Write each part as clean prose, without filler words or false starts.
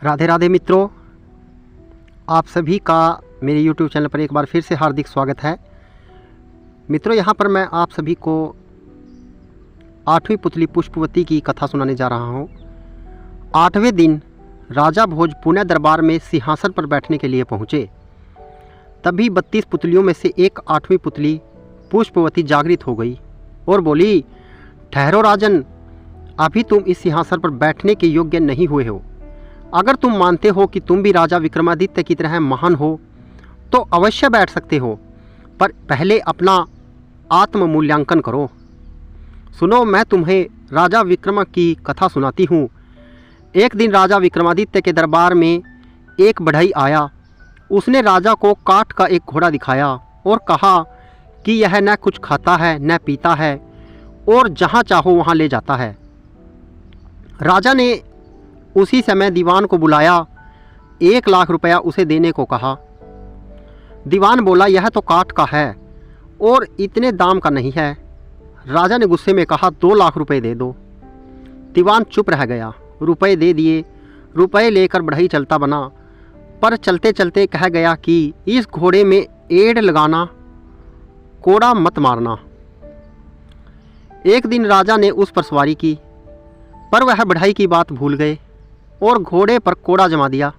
राधे राधे मित्रों, आप सभी का मेरे YouTube चैनल पर एक बार फिर से हार्दिक स्वागत है। मित्रों, यहाँ पर मैं आप सभी को 8वीं पुतली पुष्पवती की कथा सुनाने जा रहा हूँ। 8वें दिन राजा भोज पुणे दरबार में सिंहासन पर बैठने के लिए पहुँचे। तभी 32 पुतलियों में से एक 8वीं पुतली पुष्पवती जागृत हो गई और बोली, ठहरो राजन, अभी तुम इस सिंहासन पर बैठने के योग्य नहीं हुए हो। अगर तुम मानते हो कि तुम भी राजा विक्रमादित्य की तरह महान हो तो अवश्य बैठ सकते हो, पर पहले अपना आत्म मूल्यांकन करो। सुनो, मैं तुम्हें राजा विक्रम की कथा सुनाती हूँ। एक दिन राजा विक्रमादित्य के दरबार में एक बढ़ई आया। उसने राजा को काठ का एक घोड़ा दिखाया और कहा कि यह न कुछ खाता है न पीता है और जहाँ चाहो वहाँ ले जाता है। राजा ने उसी समय दीवान को बुलाया, 1 लाख रुपया उसे देने को कहा। दीवान बोला, यह तो काठ का है और इतने दाम का नहीं है। राजा ने गुस्से में कहा, 2 लाख रुपए दे दो। दीवान चुप रह गया। रुपए दे दिए। रुपए लेकर बढ़ई चलता बना, पर चलते चलते कह गया कि इस घोड़े में एड़ लगाना, कोड़ा मत मारना। एक दिन राजा ने उस पर सवारी की, पर वह बढ़ई की बात भूल गए और घोड़े पर कोड़ा जमा दिया।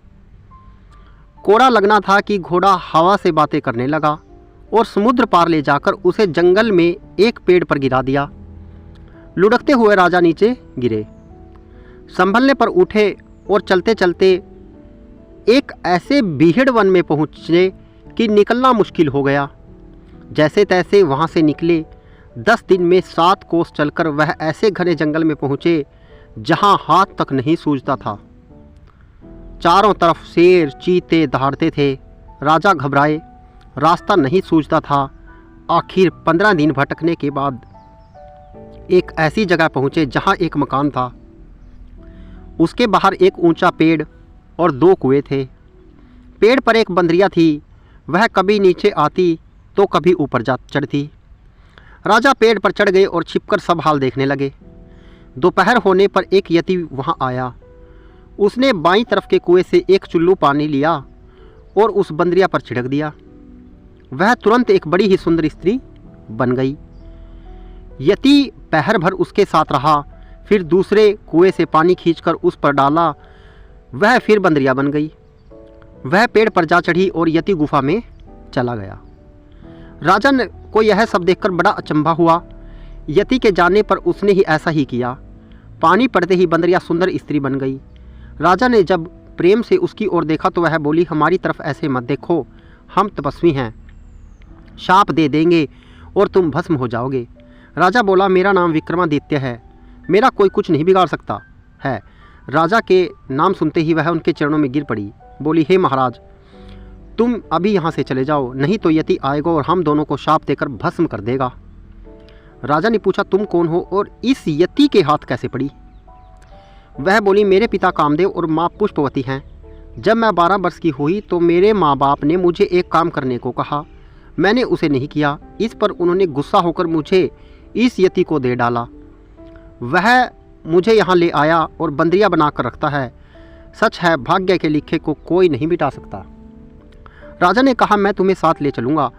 कोड़ा लगना था कि घोड़ा हवा से बातें करने लगा और समुद्र पार ले जाकर उसे जंगल में एक पेड़ पर गिरा दिया। लुढ़कते हुए राजा नीचे गिरे। संभलने पर उठे और चलते चलते एक ऐसे बीहड़ वन में पहुँचे कि निकलना मुश्किल हो गया। जैसे तैसे वहाँ से निकले। 10 दिन में 7 कोस चलकर वह ऐसे घने जंगल में पहुँचे जहाँ हाथ तक नहीं सूझता था। चारों तरफ शेर चीते दहाड़ते थे। राजा घबराए, रास्ता नहीं सूझता था। आखिर 15 दिन भटकने के बाद एक ऐसी जगह पहुँचे जहाँ एक मकान था। उसके बाहर एक ऊंचा पेड़ और 2 कुएं थे। पेड़ पर एक बंदरिया थी। वह कभी नीचे आती तो कभी ऊपर जा चढ़ती। राजा पेड़ पर चढ़ गए और छिपकर सब हाल देखने लगे। दोपहर होने पर एक यति वहाँ आया। उसने बाईं तरफ के कुएं से एक चुल्लू पानी लिया और उस बंदरिया पर छिड़क दिया। वह तुरंत एक बड़ी ही सुंदर स्त्री बन गई। यति पहर भर उसके साथ रहा, फिर दूसरे कुएं से पानी खींचकर उस पर डाला। वह फिर बंदरिया बन गई। वह पेड़ पर जा चढ़ी और यति गुफा में चला गया। राजन को यह सब देखकर बड़ा अचंभा हुआ। यति के जाने पर उसने ही ऐसा ही किया। पानी पड़ते ही बंदरिया सुंदर स्त्री बन गई। राजा ने जब प्रेम से उसकी ओर देखा तो वह बोली, हमारी तरफ ऐसे मत देखो, हम तपस्वी हैं, शाप दे देंगे और तुम भस्म हो जाओगे। राजा बोला, मेरा नाम विक्रमादित्य है, मेरा कोई कुछ नहीं बिगाड़ सकता है। राजा के नाम सुनते ही वह उनके चरणों में गिर पड़ी। बोली, हे महाराज, तुम अभी यहाँ से चले जाओ, नहीं तो यति आएगा और हम दोनों को शाप देकर भस्म कर देगा। राजा ने पूछा, तुम कौन हो और इस यति के हाथ कैसे पड़ी? वह बोली, मेरे पिता कामदेव और माँ पुष्पवती हैं। जब मैं 12 वर्ष की हुई तो मेरे माँ बाप ने मुझे एक काम करने को कहा। मैंने उसे नहीं किया। इस पर उन्होंने गुस्सा होकर मुझे इस यति को दे डाला। वह मुझे यहाँ ले आया और बंदरिया बनाकर रखता है। सच है, भाग्य के लिखे को कोई नहीं मिटा सकता। राजा ने कहा, मैं तुम्हें साथ ले चलूँगा।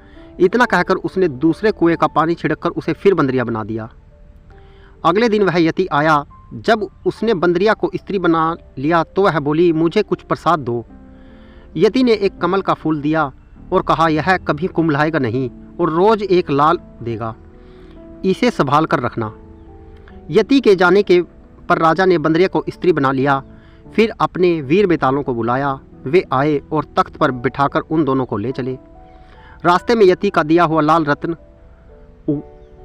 इतना कहकर उसने दूसरे कुएं का पानी छिड़ककर उसे फिर बंदरिया बना दिया। अगले दिन वह यति आया। जब उसने बंदरिया को स्त्री बना लिया तो वह बोली, मुझे कुछ प्रसाद दो। यति ने एक कमल का फूल दिया और कहा, यह कभी कुम्हलाएगा नहीं और रोज एक लाल देगा, इसे संभाल कर रखना। यति के जाने के पर राजा ने बंदरिया को स्त्री बना लिया। फिर अपने वीर बेतालों को बुलाया। वे आए और तख्त पर बिठाकर उन दोनों को ले चले। रास्ते में यति का दिया हुआ लाल रत्न,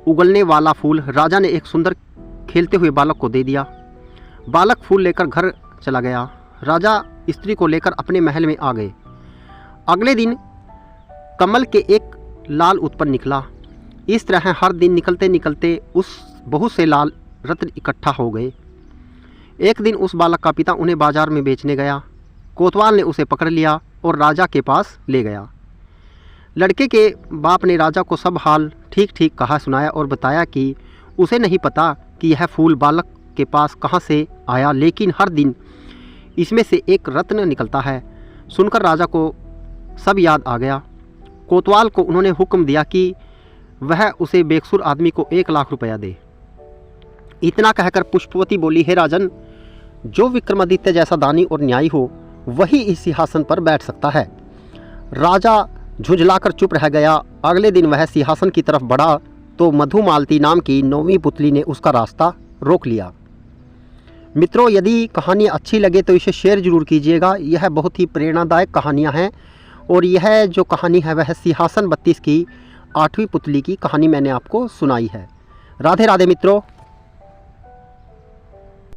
उगलने वाला फूल राजा ने एक सुंदर खेलते हुए बालक को दे दिया। बालक फूल लेकर घर चला गया। राजा स्त्री को लेकर अपने महल में आ गए। अगले दिन कमल के एक लाल उत्पन्न निकला। इस तरह हर दिन निकलते निकलते उस बहुत से लाल रत्न इकट्ठा हो गए। एक दिन उस बालक का पिता उन्हें बाजार में बेचने गया। कोतवाल ने उसे पकड़ लिया और राजा के पास ले गया। लड़के के बाप ने राजा को सब हाल ठीक ठीक कहा सुनाया और बताया कि उसे नहीं पता कि यह फूल बालक के पास कहाँ से आया, लेकिन हर दिन इसमें से एक रत्न निकलता है। सुनकर राजा को सब याद आ गया। कोतवाल को उन्होंने हुक्म दिया कि वह उसे बेकसूर आदमी को 1 लाख रुपया दे। इतना कहकर पुष्पवती बोली, हे राजन, जो विक्रमादित्य जैसा दानी और न्यायी हो वही इस सिंहासन पर बैठ सकता है। राजा झुंझलाकर चुप रह गया। अगले दिन वह सिंहासन की तरफ बढ़ा तो मधुमालती नाम की 9वीं पुतली ने उसका रास्ता रोक लिया। मित्रों, यदि कहानी अच्छी लगे तो इसे शेयर जरूर कीजिएगा। यह बहुत ही प्रेरणादायक कहानियाँ हैं और यह जो कहानी है वह सिंहासन 32 की 8वीं पुतली की कहानी मैंने आपको सुनाई है। राधे राधे मित्रों।